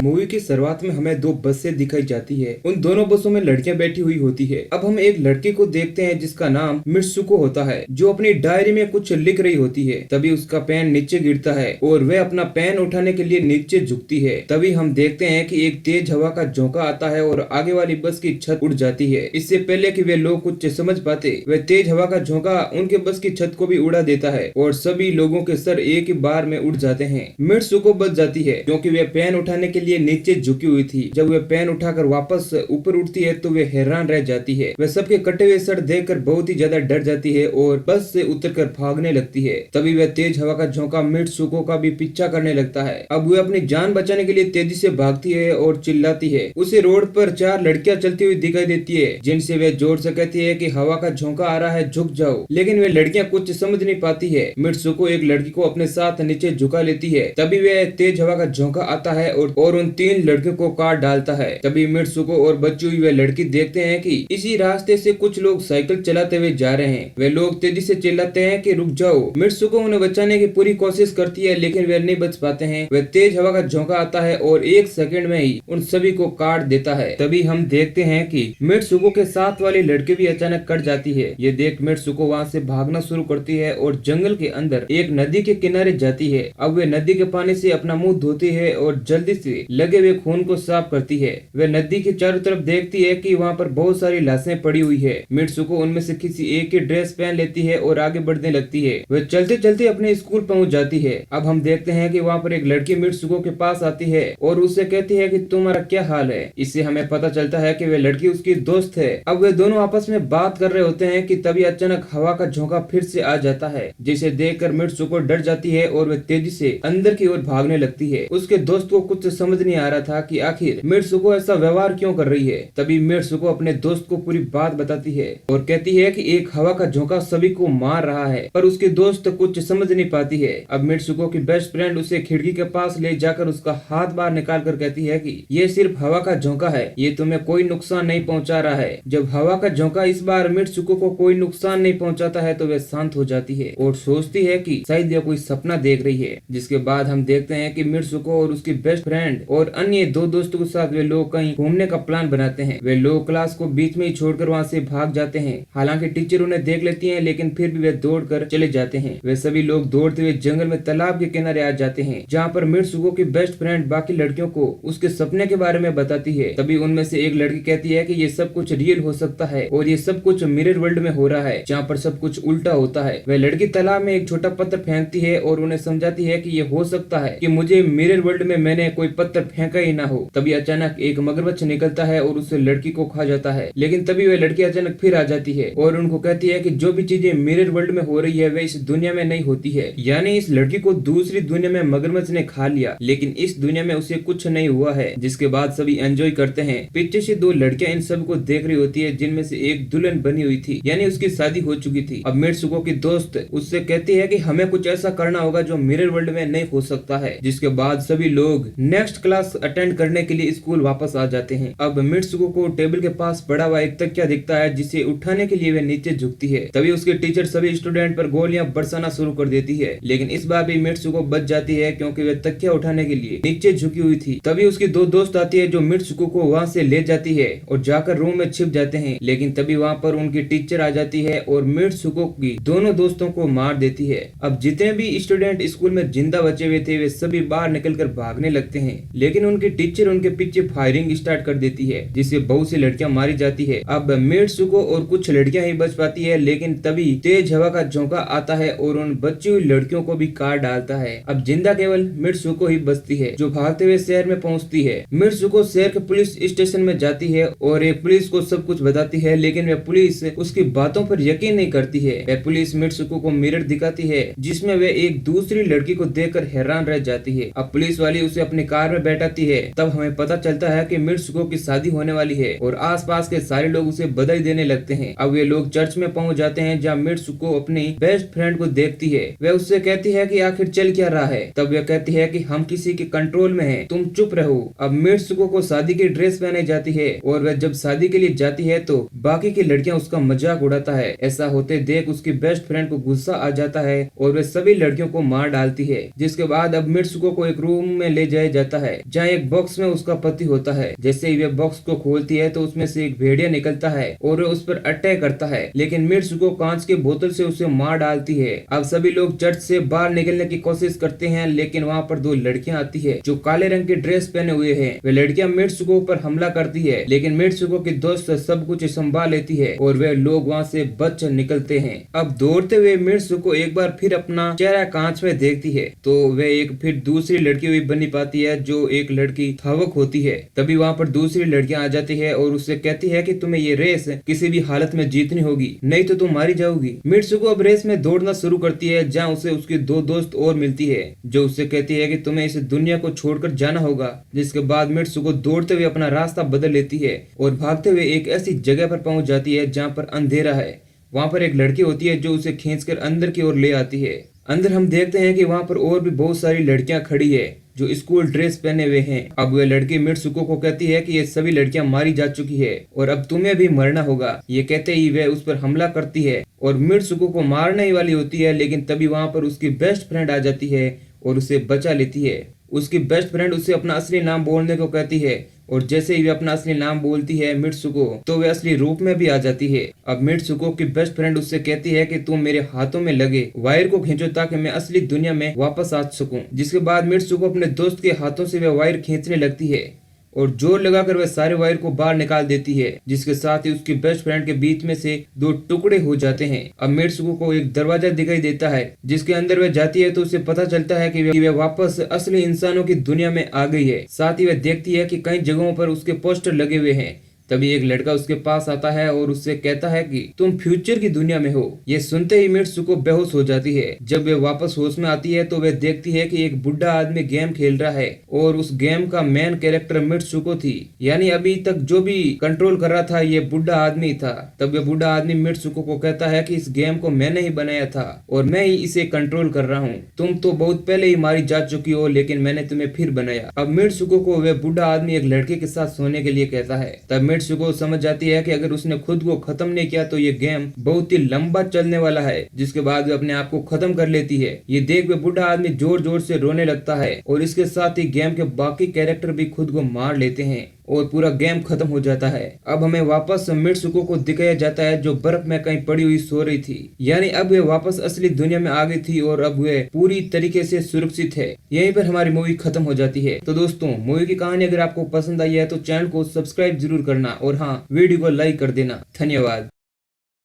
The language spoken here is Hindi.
मूवी की शुरुआत में हमें दो बसें दिखाई जाती है। उन दोनों बसों में लड़कियां बैठी हुई होती है। अब हम एक लड़की को देखते हैं जिसका नाम मित्सुको होता है, जो अपनी डायरी में कुछ लिख रही होती है। तभी उसका पेन नीचे गिरता है और वह अपना पेन उठाने के लिए नीचे झुकती है। तभी हम देखते हैं कि एक तेज हवा का झोंका आता है और आगे वाली बस की छत उड़ जाती है। इससे पहले कि वे लोग कुछ समझ पाते, वह तेज हवा का झोंका उनके बस की छत को भी उड़ा देता है और सभी लोगों के सर एक ही बार में उड़ जाते हैं। मित्सुको बच जाती है क्योंकि वह पेन उठाने के लिए नीचे झुकी हुई थी। जब वह पेन उठाकर वापस ऊपर उठती है तो वे हैरान रह जाती है। वह सबके कटे हुए सर देखकर बहुत ही ज्यादा डर जाती है और बस से उतरकर भागने लगती है। तभी वह तेज हवा का झोंका मित्सुको का भी पीछा करने लगता है। अब वह अपनी जान बचाने के लिए तेजी से भागती है और चिल्लाती है। उसे रोड पर चार लड़कियां चलती हुई दिखाई देती है, जिनसे वह जोर से कहती है कि हवा का झोंका आ रहा है, झुक जाओ। लेकिन वे लड़कियां कुछ समझ नहीं पाती है। मित्सुको एक लड़की को अपने साथ नीचे झुका लेती है। तभी वह तेज हवा का झोंका आता है और उन तीन लड़कियों को काट डालता है। तभी मित्सुको और बची हुई वे लड़की देखते हैं कि इसी रास्ते से कुछ लोग साइकिल चलाते हुए जा रहे हैं। वे लोग तेजी से चिल्लाते हैं कि रुक जाओ। मित्सुको उन्हें बचाने की पूरी कोशिश करती है, लेकिन वे नहीं बच पाते हैं। वह तेज हवा का झोंका आता है और एक सेकंड में ही उन सभी को काट देता है। तभी हम देखते हैं कि मित्सुको के साथ वाली लड़की भी अचानक कट जाती है। ये देख मित्सुको वहाँ से भागना शुरू करती है और जंगल के अंदर एक नदी के किनारे जाती है। अब वे नदी के पानी से अपना मुंह धोती है और जल्दी से लगे हुए खून को साफ करती है। वे नदी के चारों तरफ देखती है कि वहाँ पर बहुत सारी लाशें पड़ी हुई है। मित्सुको उनमें से किसी एक की ड्रेस पहन लेती है और आगे बढ़ने लगती है। वे चलते चलते अपने स्कूल पहुँच जाती है। अब हम देखते हैं कि वहाँ पर एक लड़की मित्सुको के पास आती है और उससे कहती है कि तुम्हारा क्या हाल है। इससे हमें पता चलता है कि वे लड़की उसकी दोस्त है। अब वे दोनों आपस में बात कर रहे होते हैं कि तभी अचानक हवा का झोंका फिर से आ जाता है, जिसे देखकर मित्सुको डर जाती है और वे तेजी से अंदर की ओर भागने लगती है। उसके दोस्त को कुछ समझ नहीं आ रहा था कि आखिर मित्सुको ऐसा व्यवहार क्यों कर रही है। तभी मित्सुको अपने दोस्त को पूरी बात बताती है और कहती है कि एक हवा का झोंका सभी को मार रहा है, पर उसकी दोस्त कुछ समझ नहीं पाती है। अब मित्सुको की बेस्ट फ्रेंड उसे खिड़की के पास ले जाकर उसका हाथ बाहर निकाल कर कहती है कि ये सिर्फ हवा का झोंका है, ये तुम्हें कोई नुकसान नहीं पहुंचा रहा है। जब हवा का झोंका इस बार मित्सुको को कोई नुकसान नहीं पहुंचाता है तो वह शांत हो जाती है और सोचती है कि शायद यह कोई सपना देख रही है। जिसके बाद हम देखते हैं कि मित्सुको और उसकी बेस्ट फ्रेंड और अन्य दो दोस्तों के साथ वे लोग कहीं घूमने का प्लान बनाते हैं। वे लोग क्लास को बीच में ही छोड़कर वहाँ से भाग जाते हैं। हालांकि टीचर उन्हें देख लेती है, लेकिन फिर भी वे दौड़कर चले जाते हैं। वे सभी लोग दौड़ते हुए जंगल में तालाब के किनारे आ जाते हैं, जहाँ पर मित्सुको की बेस्ट फ्रेंड बाकी लड़कियों को उसके सपने के बारे में बताती है। तभी उनमें से एक लड़की कहती है कि ये सब कुछ रियल हो सकता है और ये सब कुछ मिरर वर्ल्ड में हो रहा है, जहाँ पर सब कुछ उल्टा होता है। वह लड़की तालाब में एक छोटा पत्थर फेंकती है और उन्हें समझाती है कि ये हो सकता है कि मुझे मिरर वर्ल्ड में मैंने कोई पत्थर फेंका ही ना हो। तभी अचानक एक मगरमच्छ निकलता है और उसे लड़की को खा जाता है। लेकिन तभी वह लड़की अचानक फिर आ जाती है और उनको कहती है कि जो भी चीजें मिरर वर्ल्ड में हो रही है वह इस दुनिया में नहीं होती है। यानी इस लड़की को दूसरी दुनिया में मगरमच्छ ने खा लिया, लेकिन इस दुनिया में उसे कुछ नहीं हुआ है। जिसके बाद सभी एंजॉय करते हैं। पीछे से दो लड़कियां इन सब को देख रही होती है, जिनमें से एक दुल्हन बनी हुई थी, यानी उसकी शादी हो चुकी थी। अब मित्सुको की दोस्त उससे कहती है कि हमें कुछ ऐसा करना होगा जो मिरर वर्ल्ड में नहीं हो सकता है। जिसके बाद सभी लोग नेक्स्ट क्लास अटेंड करने के लिए स्कूल वापस आ जाते हैं। अब मित्सुको को टेबल के पास पड़ा हुआ एक तकिया दिखता है, जिसे उठाने के लिए वे नीचे झुकती है। तभी उसके टीचर सभी स्टूडेंट पर गोलियां बरसाना शुरू कर देती है, लेकिन इस बार भी मित्सुको बच जाती है क्योंकि वे तकिया उठाने के लिए नीचे झुकी हुई थी। तभी उसकी दो दोस्त आती है जो मित्सुको को वहाँ से ले जाती है और जाकर रूम में छिप जाते हैं। लेकिन तभी वहाँ पर उनकी टीचर आ जाती है और मित्सुको की दोनों दोस्तों को मार देती है। अब जितने भी स्टूडेंट स्कूल में जिंदा बचे हुए थे वे सभी बाहर निकलकर भागने लगते हैं, लेकिन उनकी टीचर उनके पीछे फायरिंग स्टार्ट कर देती है, जिससे बहुत सी लड़कियां मारी जाती है। अब मित्सुको और कुछ लड़कियां ही बच पाती है, लेकिन तभी तेज हवा का झोंका आता है और उन बची हुई लड़कियों को भी काट डालता है। अब जिंदा केवल मित्सुको ही बचती है, जो भागते हुए शहर में पहुंचती है। मित्सुको शहर के पुलिस स्टेशन में जाती है और एक पुलिस को सब कुछ बताती है, लेकिन वह पुलिस उसकी बातों पर यकीन नहीं करती है। वह पुलिस मित्सुको को मिरर दिखाती है, जिसमें वे एक दूसरी लड़की को देखकर हैरान रह जाती है। अब पुलिस वाली उसे अपनी कार में बैठाती है। तब हमें पता चलता है कि मित्सुको की शादी होने वाली है और आसपास के सारे लोग उसे बधाई देने लगते हैं। अब वे लोग चर्च में पहुंच जाते हैं, जहाँ मित्सुको अपनी बेस्ट फ्रेंड को देखती है। वह उससे कहती है कि आखिर चल क्या रहा है। तब वह कहती है कि हम किसी के कंट्रोल में हैं, तुम चुप रहो। अब मित्सुको को शादी की ड्रेस पहनाई जाती है और वह जब शादी के लिए जाती है तो बाकी की लड़कियां उसका मजाक उड़ाता है। ऐसा होते देख उसकी बेस्ट फ्रेंड को गुस्सा आ जाता है और वह सभी लड़कियों को मार डालती है। जिसके बाद अब मित्सुको को एक रूम में ले जाया जाता है, है जहाँ एक बॉक्स में उसका पति होता है। जैसे ही वे बॉक्स को खोलती है तो उसमें से एक भेड़िया निकलता है और उस पर अटैक करता है, लेकिन मित्सुको कांच के बोतल से उसे मार डालती है। अब सभी लोग चर्च से बाहर निकलने की कोशिश करते हैं, लेकिन वहाँ पर दो लड़कियां आती है जो काले रंग के ड्रेस पहने हुए हैं। वे लड़कियां मित्सुको पर हमला करती है, लेकिन मित्सुको की दोस्त सब कुछ संभाल लेती है और वे लोग वहाँ से बच निकलते हैं। अब दौड़ते हुए मित्सुको एक बार फिर अपना चेहरा कांच में देखती है तो वे एक फिर दूसरी लड़की भी बनी पाती है जो एक लड़की धावक होती है। तभी वहाँ पर दूसरी लड़कियां आ जाती है और उससे कहती है कि तुम्हें ये रेस किसी भी हालत में जीतनी होगी, नहीं तो तुम मारी जाओगी। मित्सुको अब रेस में दौड़ना शुरू करती है जहाँ उसे उसकी दो दोस्त और मिलती है जो उससे कहती है कि तुम्हें इस दुनिया को छोड़कर जाना होगा। जिसके बाद मित्सुको दौड़ते हुए अपना रास्ता बदल लेती है और भागते हुए एक ऐसी जगह पर पहुंच जाती है जहाँ पर अंधेरा है। वहाँ पर एक लड़की होती है जो उसे खींचकर अंदर की ओर ले आती है। अंदर हम देखते हैं कि वहाँ पर और भी बहुत सारी लड़कियां खड़ी है जो स्कूल ड्रेस पहने हुए हैं। अब वह लड़की मित्सुको को कहती है कि ये सभी लड़कियां मारी जा चुकी है और अब तुम्हें भी मरना होगा। ये कहते ही वह उस पर हमला करती है और मित्सुको को मारने ही वाली होती है, लेकिन तभी वहाँ पर उसकी बेस्ट फ्रेंड आ जाती है और उसे बचा लेती है। उसकी बेस्ट फ्रेंड उसे अपना असली नाम बोलने को कहती है और जैसे ही वे अपना असली नाम बोलती है मित्सुको तो वे असली रूप में भी आ जाती है। अब मित्सुको की बेस्ट फ्रेंड उससे कहती है कि तुम मेरे हाथों में लगे वायर को खींचो ताकि मैं असली दुनिया में वापस आ सकूं। जिसके बाद मित्सुको अपने दोस्त के हाथों से वे वायर खींचने लगती है और जोर लगाकर वह सारे वायर को बाहर निकाल देती है, जिसके साथ ही उसकी बेस्ट फ्रेंड के बीच में से दो टुकड़े हो जाते हैं। अब मित्सुको को एक दरवाजा दिखाई देता है जिसके अंदर वह जाती है तो उसे पता चलता है कि वह वापस असली इंसानों की दुनिया में आ गई है। साथ ही वह देखती है कि कई जगहों पर उसके पोस्टर लगे हुए हैं। तभी एक लड़का उसके पास आता है और उससे कहता है कि तुम फ्यूचर की दुनिया में हो। ये सुनते ही मित्सुको बेहोश हो जाती है। जब वे वापस होश में आती है तो वे देखती है कि एक बुढ़ा आदमी गेम खेल रहा है और उस गेम का मेन कैरेक्टर मित्सुको थी, यानी अभी तक जो भी कंट्रोल कर रहा था ये बुढ़ा आदमी था। तब वे बुढ़ा आदमी मित्सुको को कहता है कि इस गेम को मैंने ही बनाया था और मैं ही इसे कंट्रोल कर रहा हूँ। तुम तो बहुत पहले ही मारी जा चुकी हो, लेकिन मैंने तुम्हें फिर बनाया। अब मित्सुको को वे बुढ़ा आदमी एक लड़के के साथ सोने के लिए कहता है। तब मित्सुको समझ जाती है कि अगर उसने खुद को खत्म नहीं किया तो ये गेम बहुत ही लंबा चलने वाला है। जिसके बाद वे अपने आप को खत्म कर लेती है। ये देख वे बुढ़ा आदमी जोर जोर से रोने लगता है और इसके साथ ही गेम के बाकी कैरेक्टर भी खुद को मार लेते हैं और पूरा गेम खत्म हो जाता है। अब हमें वापस मित्सुको को दिखाया जाता है जो बर्फ में कहीं पड़ी हुई सो रही थी, यानी अब वे वापस असली दुनिया में आ गई थी और अब वे पूरी तरीके से सुरक्षित है। यहीं पर हमारी मूवी खत्म हो जाती है। तो दोस्तों मूवी की कहानी अगर आपको पसंद आई है तो चैनल को सब्सक्राइब जरूर करना और हाँ वीडियो को लाइक कर देना। धन्यवाद।